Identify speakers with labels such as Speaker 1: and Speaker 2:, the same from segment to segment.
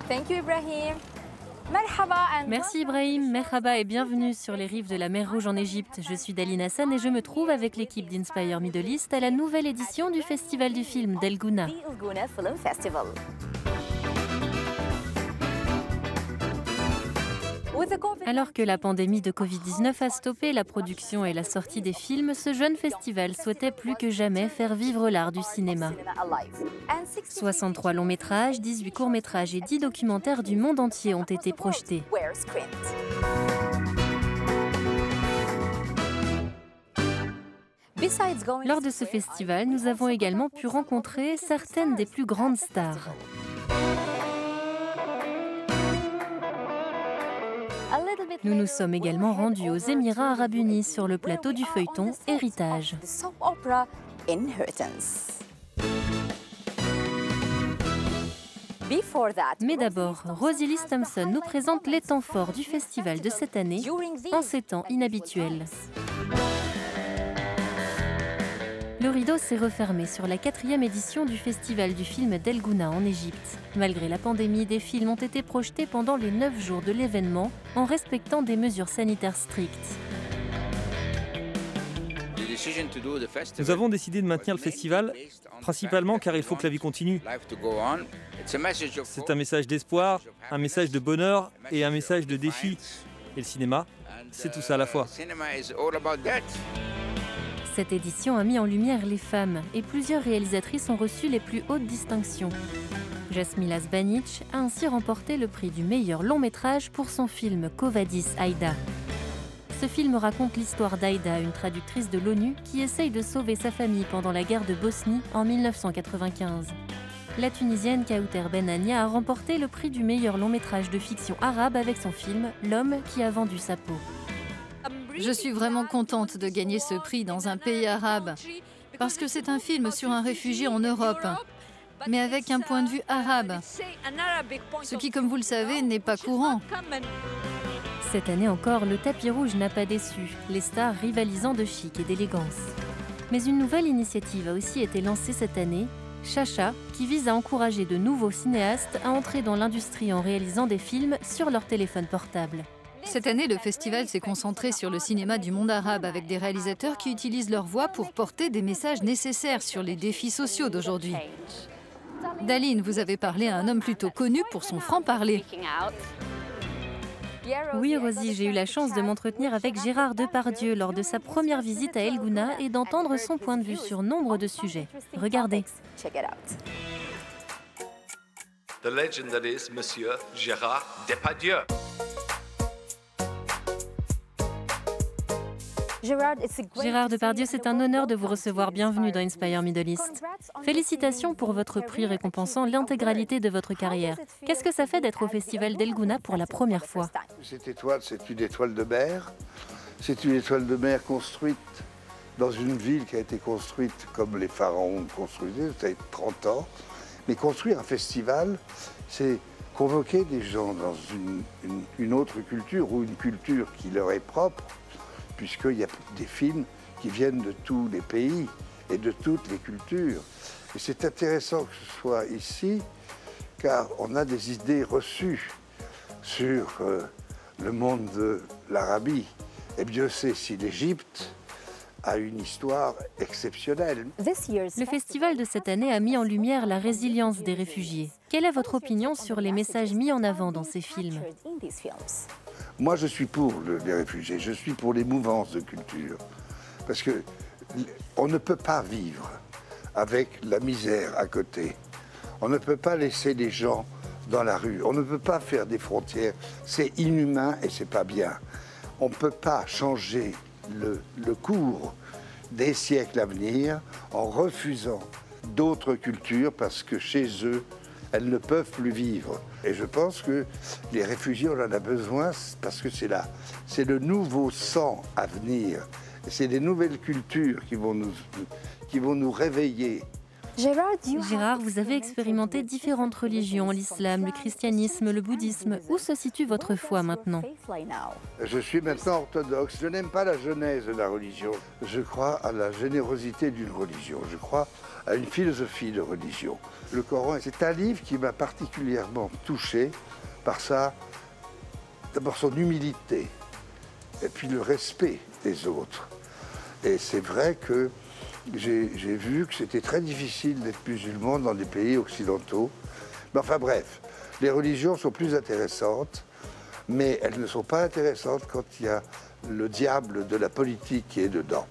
Speaker 1: Thank you, Ibrahim.
Speaker 2: Merci Ibrahim, merhaba et bienvenue sur les rives de la mer Rouge en Égypte. Je suis Daline Hassan et je me trouve avec l'équipe d'Inspire Middle East à la nouvelle édition du Festival du film d'El Gouna. Alors que la pandémie de Covid-19 a stoppé la production et la sortie des films, ce jeune festival souhaitait plus que jamais faire vivre l'art du cinéma. 63 longs métrages, 18 courts métrages et 10 documentaires du monde entier ont été projetés. Lors de ce festival, nous avons également pu rencontrer certaines des plus grandes stars. Nous nous sommes également rendus aux Émirats Arabes Unis sur le plateau du feuilleton Héritage. Mais d'abord, Rosie Liz Thompson nous présente les temps forts du festival de cette année en ces temps inhabituels. Le rideau s'est refermé sur la 4e édition du Festival du film d'El Gouna en Égypte. Malgré la pandémie, des films ont été projetés pendant les 9 jours de l'événement en respectant des mesures sanitaires strictes.
Speaker 3: Nous avons décidé de maintenir le festival, principalement car il faut que la vie continue. C'est un message d'espoir, un message de bonheur et un message de défi. Et le cinéma, c'est tout ça à la fois.
Speaker 2: Cette édition a mis en lumière les femmes et plusieurs réalisatrices ont reçu les plus hautes distinctions. Jasmila Zbanic a ainsi remporté le prix du meilleur long métrage pour son film Quo Vadis Aïda. Ce film raconte l'histoire d'Aïda, une traductrice de l'ONU qui essaye de sauver sa famille pendant la guerre de Bosnie en 1995. La Tunisienne Kaouter Benania a remporté le prix du meilleur long métrage de fiction arabe avec son film L'homme qui a vendu sa peau.
Speaker 4: Je suis vraiment contente de gagner ce prix dans un pays arabe, parce que c'est un film sur un réfugié en Europe, mais avec un point de vue arabe, ce qui, comme vous le savez, n'est pas courant.
Speaker 2: Cette année encore, le tapis rouge n'a pas déçu, les stars rivalisant de chic et d'élégance. Mais une nouvelle initiative a aussi été lancée cette année, Chacha, qui vise à encourager de nouveaux cinéastes à entrer dans l'industrie en réalisant des films sur leur téléphone portable.
Speaker 4: Cette année, le festival s'est concentré sur le cinéma du monde arabe avec des réalisateurs qui utilisent leur voix pour porter des messages nécessaires sur les défis sociaux d'aujourd'hui. Daline, vous avez parlé à un homme plutôt connu pour son franc-parler.
Speaker 2: Oui, Rosie, j'ai eu la chance de m'entretenir avec Gérard Depardieu lors de sa première visite à El Gouna et d'entendre son point de vue sur nombre de sujets. Regardez.
Speaker 5: The legend that is Monsieur Gérard Depardieu.
Speaker 2: Gérard Depardieu, c'est un honneur de vous recevoir. Bienvenue dans Inspire Middle East. Félicitations pour votre prix récompensant l'intégralité de votre carrière. Qu'est-ce que ça fait d'être au Festival d'El Gouna pour la première fois?
Speaker 6: Cette étoile, c'est une étoile de mer. C'est une étoile de mer construite dans une ville qui a été construite comme les pharaons construisaient, ça fait 30 ans. Mais construire un festival, c'est convoquer des gens dans une autre culture ou une culture qui leur est propre, puisqu'il y a des films qui viennent de tous les pays et de toutes les cultures. Et c'est intéressant que ce soit ici, car on a des idées reçues sur le monde de l'Arabie. Et Dieu sait si l'Égypte a une histoire exceptionnelle.
Speaker 2: Le festival de cette année a mis en lumière la résilience des réfugiés. Quelle est votre opinion sur les messages mis en avant dans ces films?
Speaker 6: Moi, je suis pour les réfugiés, je suis pour les mouvances de culture. Parce qu'on ne peut pas vivre avec la misère à côté. On ne peut pas laisser les gens dans la rue. On ne peut pas faire des frontières. C'est inhumain et c'est pas bien. On ne peut pas changer le cours des siècles à venir en refusant d'autres cultures parce que chez eux, elles ne peuvent plus vivre. Et je pense que les réfugiés, on en a besoin parce que c'est le nouveau sang à venir. C'est des nouvelles cultures qui vont nous réveiller.
Speaker 2: Gérard, vous avez expérimenté différentes religions, l'islam, le christianisme, le bouddhisme. Où se situe votre foi maintenant?
Speaker 6: Je suis maintenant orthodoxe. Je n'aime pas la genèse de la religion. Je crois à la générosité d'une religion. Je crois à une philosophie de religion. Le Coran, c'est un livre qui m'a particulièrement touché par d'abord son humilité, et puis le respect des autres. Et c'est vrai que j'ai vu que c'était très difficile d'être musulman dans des pays occidentaux. Mais enfin bref, les religions sont plus intéressantes, mais elles ne sont pas intéressantes quand il y a le diable de la politique qui est dedans.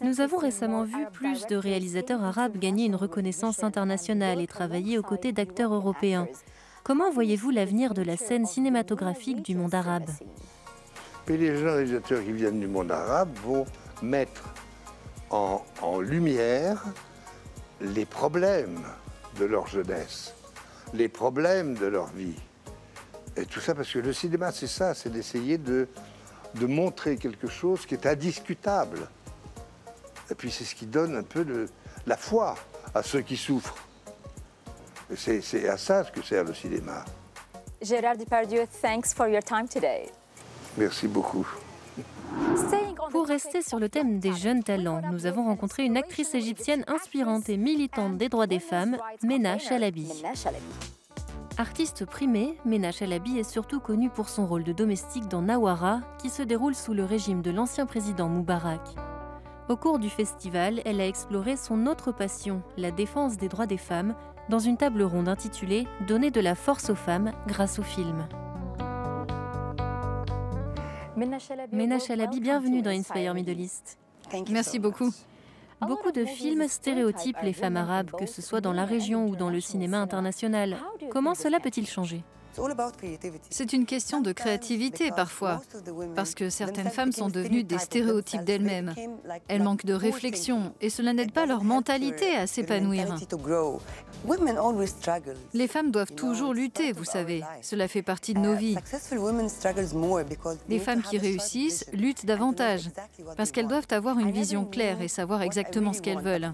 Speaker 2: Nous avons récemment vu plus de réalisateurs arabes gagner une reconnaissance internationale et travailler aux côtés d'acteurs européens. Comment voyez-vous l'avenir de la scène cinématographique du monde arabe?
Speaker 6: Et les jeunes réalisateurs qui viennent du monde arabe vont mettre en lumière les problèmes de leur jeunesse, les problèmes de leur vie. Et tout ça parce que le cinéma, c'est ça, c'est d'essayer de montrer quelque chose qui est indiscutable. Et puis c'est ce qui donne un peu de la foi à ceux qui souffrent. C'est à ça que sert le cinéma.
Speaker 1: Gérard Depardieu, thanks for your time today.
Speaker 6: Merci beaucoup.
Speaker 2: Pour rester sur le thème des jeunes talents, nous avons rencontré une actrice égyptienne inspirante et militante des droits des femmes, Mena Chalabi. Artiste primée, Mena Chalabi est surtout connue pour son rôle de domestique dans Nawara, qui se déroule sous le régime de l'ancien président Moubarak. Au cours du festival, elle a exploré son autre passion, la défense des droits des femmes, dans une table ronde intitulée « Donner de la force aux femmes grâce au film ». Mena Chalabi, bienvenue dans Inspire Middle East.
Speaker 4: Merci beaucoup.
Speaker 2: Beaucoup de films stéréotypent les femmes arabes, que ce soit dans la région ou dans le cinéma international. Comment cela peut-il changer?
Speaker 4: C'est une question de créativité parfois, parce que certaines femmes sont devenues des stéréotypes d'elles-mêmes. Elles manquent de réflexion et cela n'aide pas leur mentalité à s'épanouir. Les femmes doivent toujours lutter, vous savez. Cela fait partie de nos vies. Les femmes qui réussissent luttent davantage, parce qu'elles doivent avoir une vision claire et savoir exactement ce qu'elles veulent.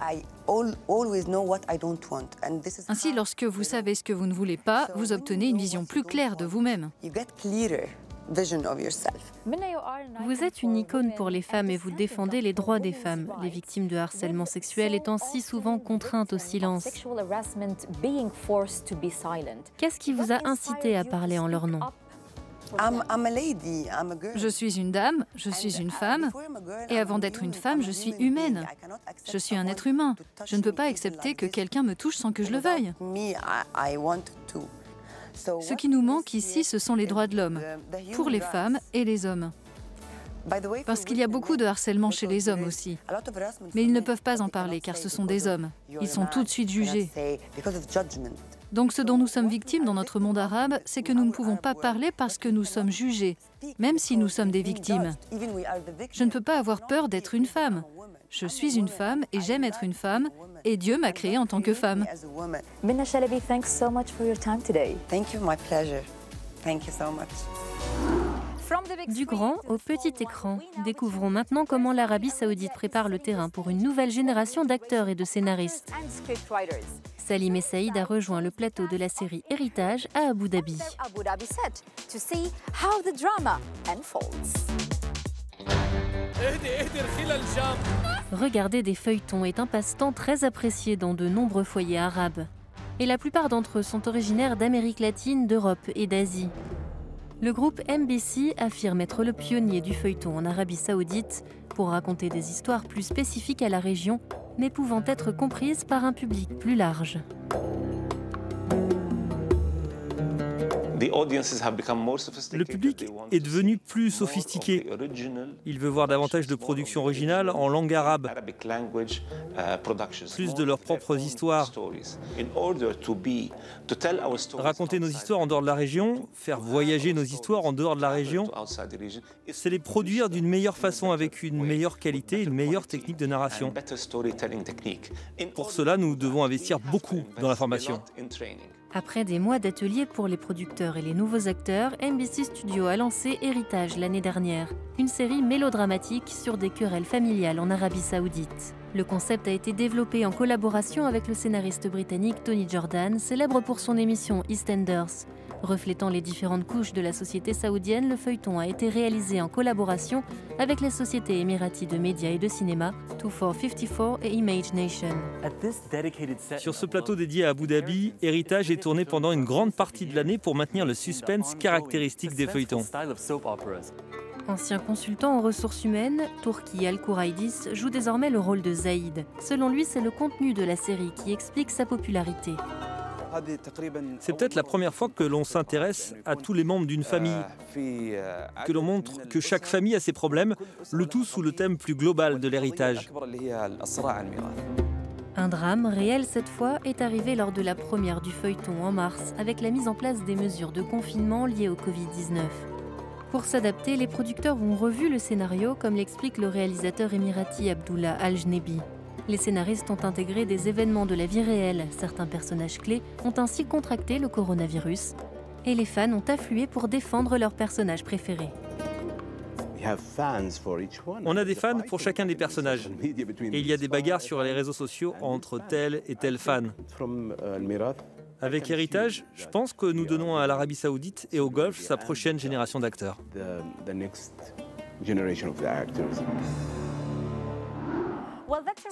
Speaker 4: Ainsi, lorsque vous savez ce que vous ne voulez pas, vous obtenez une vision plus claire de vous-même.
Speaker 2: Vous êtes une icône pour les femmes et vous défendez les droits des femmes, les victimes de harcèlement sexuel étant si souvent contraintes au silence. Qu'est-ce qui vous a incité à parler en leur nom?
Speaker 4: Je suis une dame, je suis une femme, et avant d'être une femme, je suis humaine. Je suis un être humain. Je ne peux pas accepter que quelqu'un me touche sans que je le veuille. Ce qui nous manque ici, ce sont les droits de l'homme, pour les femmes et les hommes. Parce qu'il y a beaucoup de harcèlement chez les hommes aussi. Mais ils ne peuvent pas en parler car ce sont des hommes. Ils sont tout de suite jugés. Donc ce dont nous sommes victimes dans notre monde arabe, c'est que nous ne pouvons pas parler parce que nous sommes jugés, même si nous sommes des victimes. Je ne peux pas avoir peur d'être une femme. Je suis une femme et j'aime être une femme, et Dieu m'a créée en tant que femme.
Speaker 1: Mena Chalabi, thanks so much for your time today.
Speaker 7: Thank you, my pleasure. Thank you so much.
Speaker 2: Du grand au petit écran, découvrons maintenant comment l'Arabie Saoudite prépare le terrain pour une nouvelle génération d'acteurs et de scénaristes. Salim Essaïd a rejoint le plateau de la série Héritage à Abu Dhabi. Regarder des feuilletons est un passe-temps très apprécié dans de nombreux foyers arabes. Et la plupart d'entre eux sont originaires d'Amérique latine, d'Europe et d'Asie. Le groupe MBC affirme être le pionnier du feuilleton en Arabie Saoudite pour raconter des histoires plus spécifiques à la région, mais pouvant être comprises par un public plus large.
Speaker 3: Le public est devenu plus sophistiqué. Il veut voir davantage de productions originales en langue arabe, plus de leurs propres histoires. Raconter nos histoires en dehors de la région, faire voyager nos histoires en dehors de la région, c'est les produire d'une meilleure façon, avec une meilleure qualité, une meilleure technique de narration. Pour cela, nous devons investir beaucoup dans la formation.
Speaker 2: Après des mois d'ateliers pour les producteurs et les nouveaux acteurs, MBC Studios a lancé Héritage l'année dernière, une série mélodramatique sur des querelles familiales en Arabie Saoudite. Le concept a été développé en collaboration avec le scénariste britannique Tony Jordan, célèbre pour son émission EastEnders, Reflétant les différentes couches de la société saoudienne, le feuilleton a été réalisé en collaboration avec les sociétés émiraties de médias et de cinéma 2454 et Image Nation.
Speaker 3: Sur ce plateau dédié à Abu Dhabi, Héritage est tourné pendant une grande partie de l'année pour maintenir le suspense caractéristique des feuilletons.
Speaker 2: Ancien consultant en ressources humaines, Turki Al-Kouraïdis joue désormais le rôle de Zaïd. Selon lui, c'est le contenu de la série qui explique sa popularité.
Speaker 3: C'est peut-être la première fois que l'on s'intéresse à tous les membres d'une famille, que l'on montre que chaque famille a ses problèmes, le tout sous le thème plus global de l'héritage.
Speaker 2: Un drame, réel cette fois, est arrivé lors de la première du feuilleton en mars, avec la mise en place des mesures de confinement liées au Covid-19. Pour s'adapter, les producteurs ont revu le scénario, comme l'explique le réalisateur émirati Abdullah Al-Jnebi. Les scénaristes ont intégré des événements de la vie réelle. Certains personnages clés ont ainsi contracté le coronavirus. Et les fans ont afflué pour défendre leurs personnages préférés.
Speaker 3: On a des fans pour chacun des personnages. Et il y a des bagarres sur les réseaux sociaux entre tel et tel fan. Avec Héritage, je pense que nous donnons à l'Arabie Saoudite et au Golfe sa prochaine génération d'acteurs.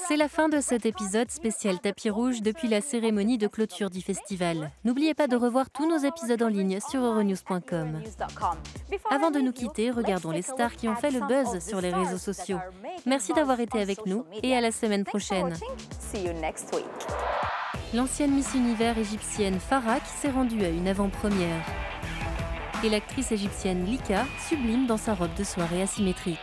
Speaker 2: C'est la fin de cet épisode spécial tapis rouge depuis la cérémonie de clôture du festival. N'oubliez pas de revoir tous nos épisodes en ligne sur euronews.com. Avant de nous quitter, regardons les stars qui ont fait le buzz sur les réseaux sociaux. Merci d'avoir été avec nous et à la semaine prochaine. L'ancienne Miss Univers égyptienne Farah qui s'est rendue à une avant-première. Et l'actrice égyptienne Lika sublime dans sa robe de soirée asymétrique.